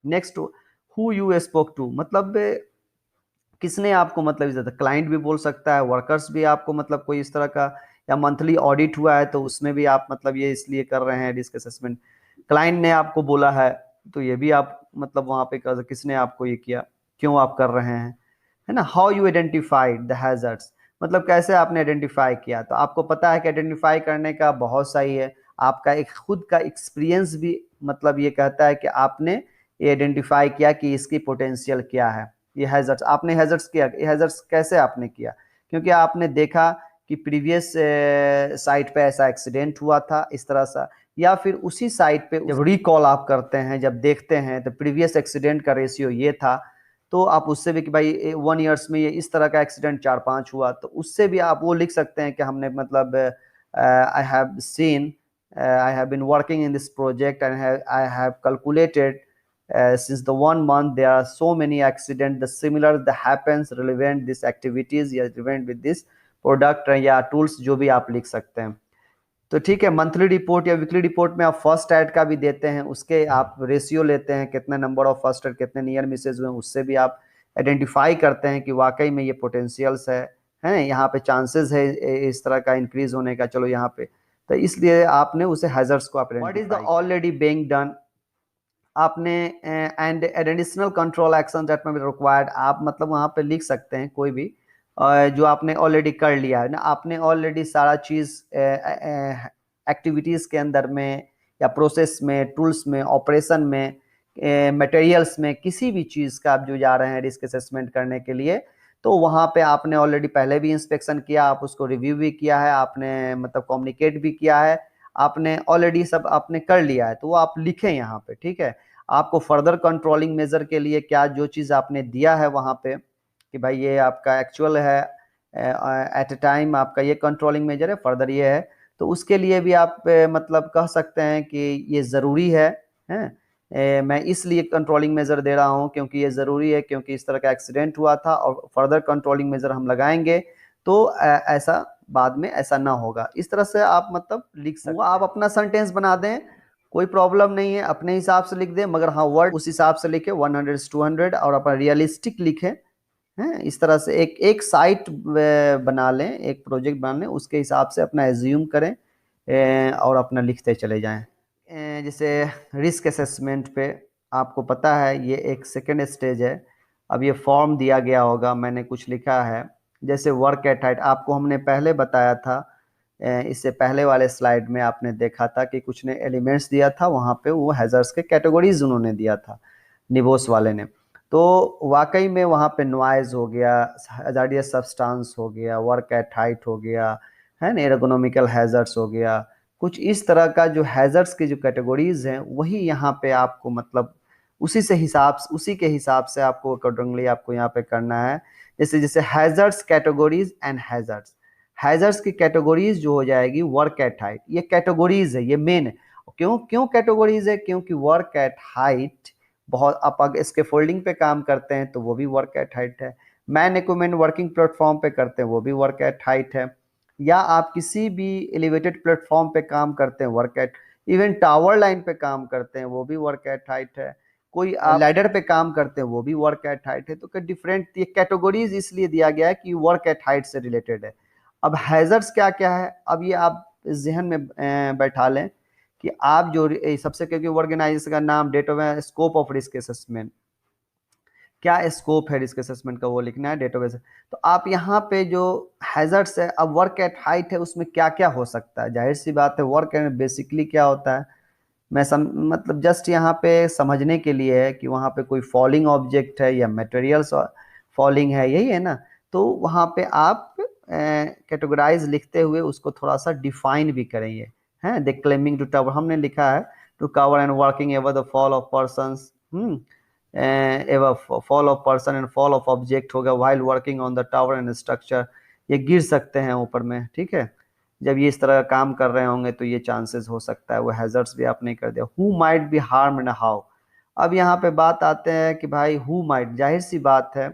Next, who you spoke to, मतलब किसने आपको मतलब इस तरह, क्लाइंट भी बोल सकता है, वर्कर्स भी आपको मतलब कोई इस तरह का, या मंथली ऑडिट हुआ है तो उसमें भी आप मतलब ये इसलिए कर रहे हैं रिस्क असेसमेंट, क्लाइंट ने आपको बोला है तो ये भी आप मतलब वहां पे कर, किसने आपको ये किया, क्यों आप कर रहे हैं, है ना। How you identified the hazards, मतलब कैसे आपने आइडेंटिफाई किया, तो आपको पता है कि आइडेंटिफाई करने का बहुत सही है, आपका एक खुद का एक्सपीरियंस भी मतलब ये कहता है कि आपने ये आइडेंटिफाई किया कि इसकी पोटेंशियल क्या है। ये हैजर्ड्स आपने हैजर्ड्स किया, ये हैजर्ड्स कैसे आपने किया, क्योंकि आपने देखा कि प्रीवियस साइट पे ऐसा एक्सीडेंट हुआ था इस तरह सा, या फिर उसी साइट पे जब रिकॉल आप करते हैं, जब देखते हैं तो प्रीवियस एक्सीडेंट का रेशियो ये था, तो आप उससे भी कि भाई 1 ईयर्स में ये इस तरह का एक्सीडेंट 4-5 हुआ, तो उससे भी आप वो लिख सकते हैं कि हमने मतलब I have seen, I have been working in this project and I have calculated since the 1 month there are so many accidents the similar that happens relevant this activities या relevant with this product या tools, जो भी आप लिख सकते हैं। तो ठीक है, मंथली रिपोर्ट या वीकली रिपोर्ट में आप फर्स्ट एड का भी देते हैं, उसके आप रेशियो लेते हैं कितने नंबर ऑफ फर्स्ट एड, कितने नियर मिसेज हुए, उससे भी आप आइडेंटिफाई करते हैं कि वाकई में ये पोटेंशियल्स है यहाँ पे चांसेस है इस तरह का इंक्रीज होने का, चलो यहाँ पे, तो इसलिए आपने उसे हैजर्ड्स को what is the already being done, आपने and additional control action that में रिक्वायर्ड, आप मतलब वहां पे लिख सकते हैं कोई भी जो आपने ऑलरेडी कर लिया है ना, आपने ऑलरेडी सारा चीज एक्टिविटीज के अंदर में या प्रोसेस में, टूल्स में, ऑपरेशन में, मटेरियल्स में, किसी भी चीज का आप जो जा रहे हैं रिस्क असेसमेंट करने के लिए, तो वहां पे आपने ऑलरेडी पहले भी इंस्पेक्शन किया, आप उसको रिव्यू भी किया है, आपने मतलब कम्युनिकेट भी किया है, आपने ऑलरेडी सब आपने कर लिया है, तो वो आप लिखें यहाँ पे, ठीक है। आपको फर्दर कंट्रोलिंग मेजर के लिए क्या जो चीज आपने दिया है वहां पे कि भाई ये आपका एक्चुअल है, एट ए टाइम आपका ये कंट्रोलिंग मेजर है, फर्दर ये है, तो उसके लिए भी आप मतलब कह सकते हैं कि ये जरूरी है, मैं इसलिए कंट्रोलिंग मेजर दे रहा हूं क्योंकि ये जरूरी है, क्योंकि इस तरह का एक्सीडेंट हुआ था और फर्दर कंट्रोलिंग मेजर हम लगाएंगे तो ऐसा बाद में ऐसा ना होगा, इस तरह से आप मतलब लिख सकते हैं। आप अपना सेंटेंस बना दें, कोई प्रॉब्लम नहीं है, अपने हिसाब से लिख दें, मगर हाँ वर्ड उस हिसाब से लिखे 100 से 200, और अपना रियलिस्टिक लिखें, हैं इस तरह से एक एक साइट बना लें, एक प्रोजेक्ट बना लें, उसके हिसाब से अपना एज्यूम करें और अपना लिखते चले जाएं। जैसे रिस्क असेसमेंट पे आपको पता है ये एक सेकेंड स्टेज है, अब ये फॉर्म दिया गया होगा, मैंने कुछ लिखा है, जैसे वर्क एट हाइट आपको हमने पहले बताया था, इससे पहले वाले स्लाइड में आपने देखा था कि कुछ ने एलिमेंट्स दिया था, वहाँ पे वो हैजर्ड्स के कैटेगरीज उन्होंने दिया था निबोस वाले ने, तो वाकई में वहाँ पे नॉइज हो गया, हजार्डियस सब्सटेंस हो गया, वर्क एट हाइट हो गया, है ना, एर्गोनॉमिकल हैजर्ड्स हो गया, कुछ इस तरह का जो हैजर्ड्स की जो कैटेगरीज हैं वही यहाँ पे आपको मतलब उसी के हिसाब से आपको अकॉर्डिंगली आपको यहाँ पे करना है। जैसे जैसे हैजर्ड्स कैटेगरीज एंड हैजर्ड्स की कैटेगरीज जो हो जाएगी वर्क एट हाइट, ये कैटेगरीज है, ये मेन है। क्यों क्यों कैटेगरीज है, क्योंकि वर्क एट हाइट बहुत, आप अगर स्कैफोल्डिंग पे काम करते हैं तो वो भी वर्क एट हाइट है, मैन इक्विपमेंट वर्किंग प्लेटफॉर्म पे करते हैं वो भी वर्क एट हाइट है, या आप किसी भी एलिवेटेड प्लेटफॉर्म पे काम करते हैं work at, even tower line पे काम करते हैं वो भी वर्क एट हाइट है, कोई लैडर पे काम करते हैं वो भी वर्क एट हाइट है, तो डिफरेंट ये कैटेगरीज इसलिए दिया गया है कि वर्क एट हाइट से रिलेटेड है। अब हैजर्ड्स क्या क्या है, अब ये आप जहन में बैठा लें कि आप जो सबसे, क्योंकि ऑर्गेनाइजेशन का नाम date of scope of risk assessment, क्या स्कोप है रिस्क असेसमेंट का वो लिखना है डेट ऑफ, तो आप यहाँ पे जो हैजर्ड्स है, अब वर्क एट हाइट है उसमें क्या क्या हो सकता है, जाहिर सी बात है वर्क एट बेसिकली क्या होता है, मतलब जस्ट यहाँ पे समझने के लिए है कि वहाँ पे कोई फॉलिंग ऑब्जेक्ट है या मटेरियल्स फॉलिंग है, यही है ना, तो वहाँ पे आप कैटेगराइज लिखते हुए उसको थोड़ा सा डिफाइन भी करेंगे, हैं द क्लेमिंग टू टावर हमने लिखा है to cover and working ever the fall of persons, ever fall of person and fall of object होगा while working on the tower and structure, ये गिर सकते हैं ऊपर में, ठीक है, जब ये इस तरह का काम कर रहे होंगे तो ये चांसेस हो सकता है, वो हैजर्ड्स भी आपने कर दिया। Who might be harm and how, अब यहाँ पे बात आते हैं कि भाई हु माइट, जाहिर सी बात है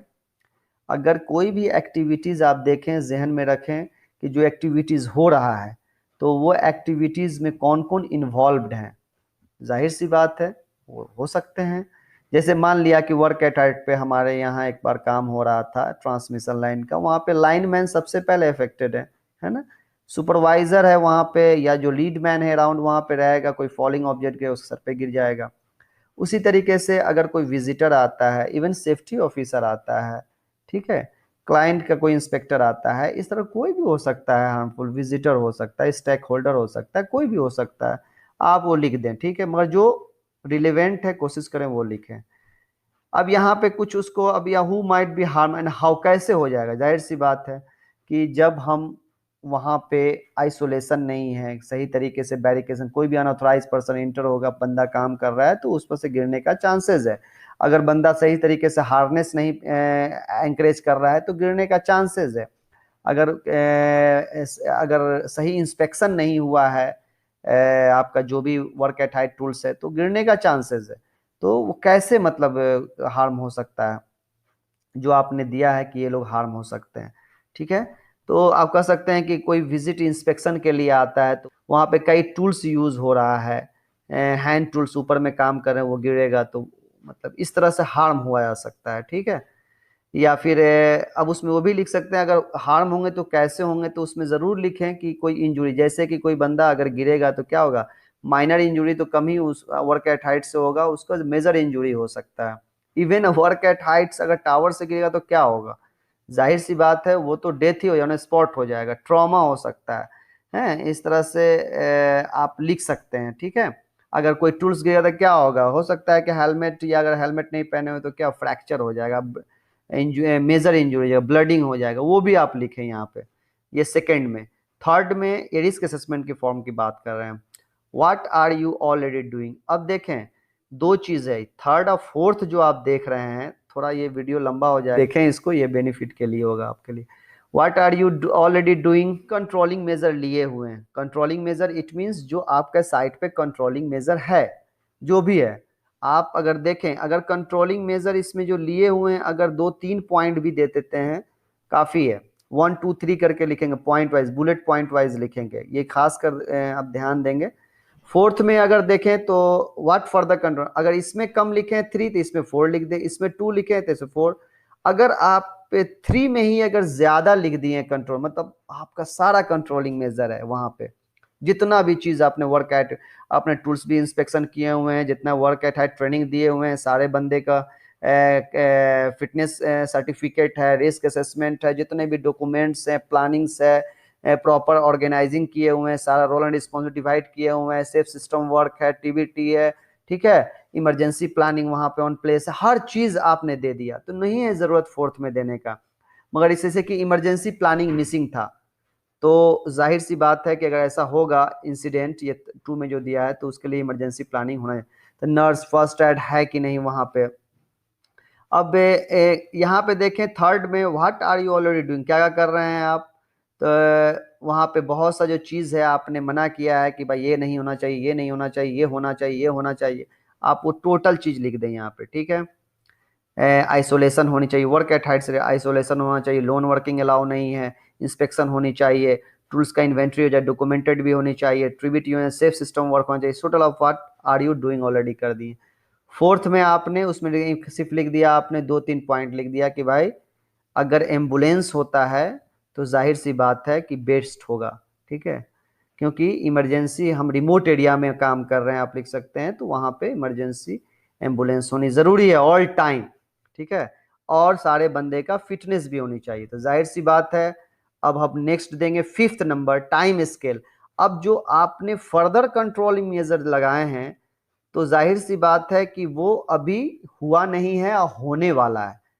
अगर कोई भी एक्टिविटीज आप देखें, जहन में रखें कि जो एक्टिविटीज हो रहा है तो वो एक्टिविटीज में कौन कौन इन्वॉल्व्ड हैं, जाहिर सी बात है वो हो सकते हैं जैसे मान लिया कि वर्क एट हाइट पे हमारे यहाँ एक बार काम हो रहा था ट्रांसमिशन लाइन का, वहाँ पे लाइन मैन सबसे पहले अफेक्टेड है ना। सुपरवाइजर है वहाँ पे, या जो लीड मैन है अराउंड वहाँ पे रहेगा, कोई फॉलिंग ऑब्जेक्ट गिरे उस सर पे गिर जाएगा। उसी तरीके से अगर कोई विजिटर आता है, इवन सेफ्टी ऑफिसर आता है, ठीक है, क्लाइंट का कोई इंस्पेक्टर आता है, इस तरह कोई भी हो सकता है, हार्मफुल विजिटर हो सकता है, स्टेक होल्डर हो सकता है, कोई भी हो सकता है, आप वो लिख दें, ठीक है, मगर जो रिलेवेंट है कोशिश करें वो लिखें। अब यहाँ पे कुछ उसको, अब या who might be harm and how कैसे हो जाएगा, जाहिर सी बात है कि जब हम वहाँ पे आइसोलेशन नहीं है, सही तरीके से बैरिकेशन, कोई भी अनऑथराइज पर्सन इंटर होगा, बंदा काम कर रहा है तो उस पर से गिरने का चांसेस है। अगर बंदा सही तरीके से हार्नेस नहीं एंकरेज कर रहा है तो गिरने का चांसेस है। अगर अगर सही इंस्पेक्शन नहीं हुआ है आपका जो भी वर्क एट हाइट टूल्स है, तो गिरने का चांसेस है। तो वो कैसे मतलब हार्म हो सकता है, जो आपने दिया है कि ये लोग हार्म हो सकते हैं, ठीक है। तो आप कह सकते हैं कि कोई विजिट इंस्पेक्शन के लिए आता है तो वहाँ पे कई टूल्स यूज हो रहा है, हैंड टूल्स ऊपर में काम कर रहे हैं, वो गिरेगा तो मतलब इस तरह से हार्म हुआ जा सकता है, ठीक है। या फिर अब उसमें वो भी लिख सकते हैं, अगर हार्म होंगे तो कैसे होंगे, तो उसमें ज़रूर लिखें कि कोई इंजुरी, जैसे कि कोई बंदा अगर गिरेगा तो क्या होगा, माइनर इंजुरी तो कम ही उस वर्क एट हाइट से होगा, उसका मेजर इंजुरी हो सकता है। इवन वर्क एट हाइट्स अगर टावर से गिरेगा तो क्या होगा, जाहिर सी बात है वो तो डेथ ही हो जाना, स्पॉट हो जाएगा, ट्रॉमा हो सकता है इस तरह से आप लिख सकते हैं, ठीक है। अगर कोई टूल्स गिरेगा तो क्या होगा, हो सकता है कि हेलमेट, या अगर हेलमेट नहीं पहने हुए तो क्या फ्रैक्चर हो जाएगा, मेजर इंजुरी, ब्लडिंग हो जाएगा, वो भी आप लिखें यहाँ पे। ये सेकंड में। थर्ड में ये रिस्क असेसमेंट की फॉर्म की बात कर रहे हैं, what are you already doing. अब देखें दो चीज है, थर्ड और फोर्थ जो आप देख रहे हैं, थोड़ा ये वीडियो लंबा हो जाए, देखें इसको, ये बेनिफिट के लिए होगा आपके लिए। What are you already doing, controlling measure लिए हुए हैं। कंट्रोलिंग मेजर इट मीन्स जो आपका साइट पे कंट्रोलिंग मेजर है, जो भी है, आप अगर देखें, अगर कंट्रोलिंग मेजर इसमें जो लिए हुए हैं, अगर 2-3 पॉइंट भी दे देते हैं काफी है, 1 2 3 करके लिखेंगे, point wise, bullet point wise लिखेंगे, ये खास कर आप ध्यान देंगे। फोर्थ में अगर देखें तो व्हाट फॉर द कंट्रोल, अगर इसमें कम लिखे 3 तो इसमें 4 लिख दे, इसमें 2 लिखे तो इसमें 4। अगर आप 3 में ही अगर ज्यादा लिख दिए कंट्रोल, मतलब आपका सारा कंट्रोलिंग मेजर है वहां पे, जितना भी चीज आपने वर्क एट, आपने टूल्स भी इंस्पेक्शन किए हुए हैं, जितना वर्क एट हाइट ट्रेनिंग दिए हुए हैं, सारे बंदे का फिटनेस सर्टिफिकेट है, रिस्क असेसमेंट है, जितने भी डॉक्यूमेंट्स हैं, प्लानिंग्स है, प्रॉपर ऑर्गेनाइजिंग किए हुए हैं, सारा रोल एंड रिस्पॉन्सिबिलिटी डिवाइड किए हुए हैं, सेफ सिस्टम वर्क है, टीबीटी है, ठीक है, इमरजेंसी प्लानिंग वहां पे ऑन प्लेस है, हर चीज आपने दे दिया, तो नहीं है जरूरत फोर्थ में देने का। मगर इससे से कि इमरजेंसी प्लानिंग मिसिंग था, तो जाहिर सी बात है कि अगर ऐसा होगा इंसिडेंट, ये 2 में जो दिया है, तो उसके लिए इमरजेंसी प्लानिंग होना है, तो नर्स फर्स्ट एड है कि नहीं वहां पे। अब यहाँ पे देखें थर्ड में, what are you already doing, क्या क्या कर रहे हैं आप, तो वहाँ पे बहुत सा जो चीज़ है आपने मना किया है कि भाई ये नहीं होना चाहिए, ये नहीं होना चाहिए, ये होना चाहिए, ये होना चाहिए, आप वो टोटल चीज़ लिख दें यहाँ पे, ठीक है। आइसोलेशन होनी चाहिए, वर्क एट हाइट से आइसोलेशन होना चाहिए, लोन वर्किंग अलाउ नहीं है, इंस्पेक्शन होनी चाहिए, टूल्स का इन्वेंट्री हो जाए, डॉक्यूमेंटेड भी होनी चाहिए, ट्रिब्यूट सेफ सिस्टम वर्क होना चाहिए, total of what are you doing already कर दिए। फोर्थ में आपने उसमें सिर्फ लिख दिया, आपने 2-3 पॉइंट लिख दिया कि भाई अगर एम्बुलेंस होता है तो जाहिर सी बात है कि बेस्ट होगा, ठीक है, क्योंकि इमरजेंसी हम रिमोट एरिया में काम कर रहे हैं, आप लिख सकते हैं, तो वहां पे इमरजेंसी एम्बुलेंस होनी जरूरी है ऑल टाइम, ठीक है, और सारे बंदे का फिटनेस भी होनी चाहिए, तो जाहिर सी बात है। अब हम नेक्स्ट देंगे फिफ्थ नंबर, टाइम स्केल। अब जो आपने फर्दर कंट्रोलिंग मेजर लगाए हैं, तो जाहिर सी बात है कि वो अभी हुआ नहीं है और होने वाला है,